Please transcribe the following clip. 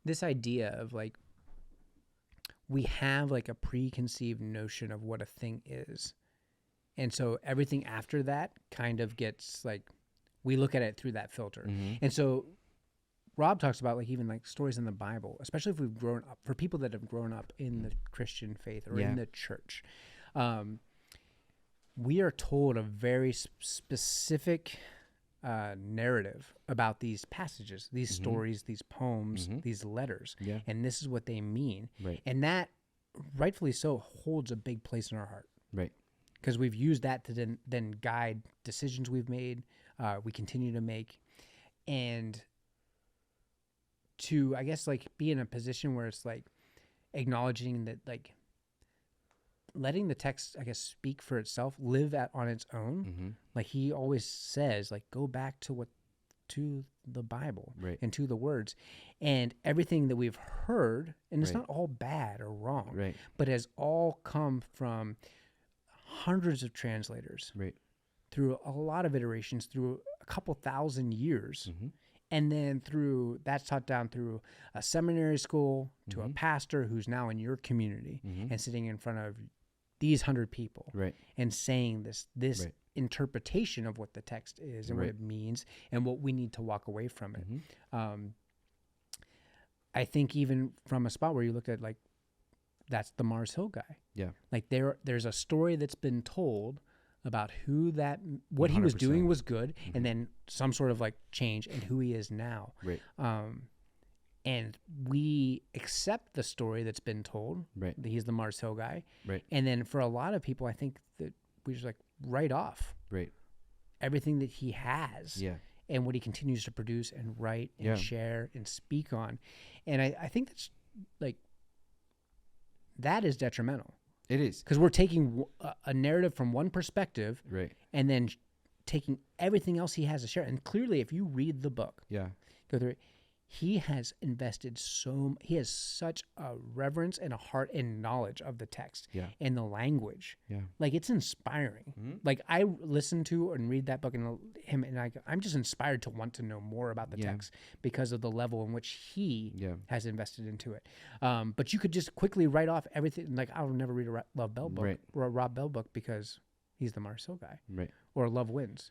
this idea of like, we have like a preconceived notion of what a thing is. And so everything after that kind of gets like, we look at it through that filter. Mm-hmm. And so Rob talks about like even like stories in the Bible, especially if we've grown up, for people that have grown up in the Christian faith or in the church. We are told a very specific narrative about these passages, these stories, these poems, these letters. Yeah. And this is what they mean. Right. And that, rightfully so, holds a big place in our heart. Right. Because we've used that to then guide decisions we've made, we continue to make. And to, I guess, like, be in a position where it's like acknowledging that, like, letting the text, I guess, speak for itself, live on its own. Mm-hmm. Like he always says, like, go back to the Bible and to the words, and everything that we've heard, and it's not all bad or wrong, but has all come from hundreds of translators through a lot of iterations, through a couple thousand years. And then that's taught down through a seminary school to a pastor who's now in your community and sitting in front of these 100 people and saying this interpretation of what the text is and what it means and what we need to walk away from it. I think even from a spot where you looked at, like, that's the Mars Hill guy. Yeah. Like there's a story that's been told about what 100%. He was doing was good, and then some sort of like change, and who he is now. And we accept the story that's been told, that he's the Mars Hill guy. And then for a lot of people, I think that we just like write off everything that he has and what he continues to produce and write and share and speak on. And I think that's like, that is detrimental. It is. Because we're taking a narrative from one perspective and then taking everything else he has to share. And clearly, if you read the book, go through it, he has invested he has such a reverence and a heart and knowledge of the text and the language. Like, it's inspiring. Like, I listen to and read that book and I'm just inspired to want to know more about the text because of the level in which he has invested into it. But you could just quickly write off everything. Like, I'll never read a Rob Bell book or a Rob Bell book because he's the Marcel guy or Love Wins.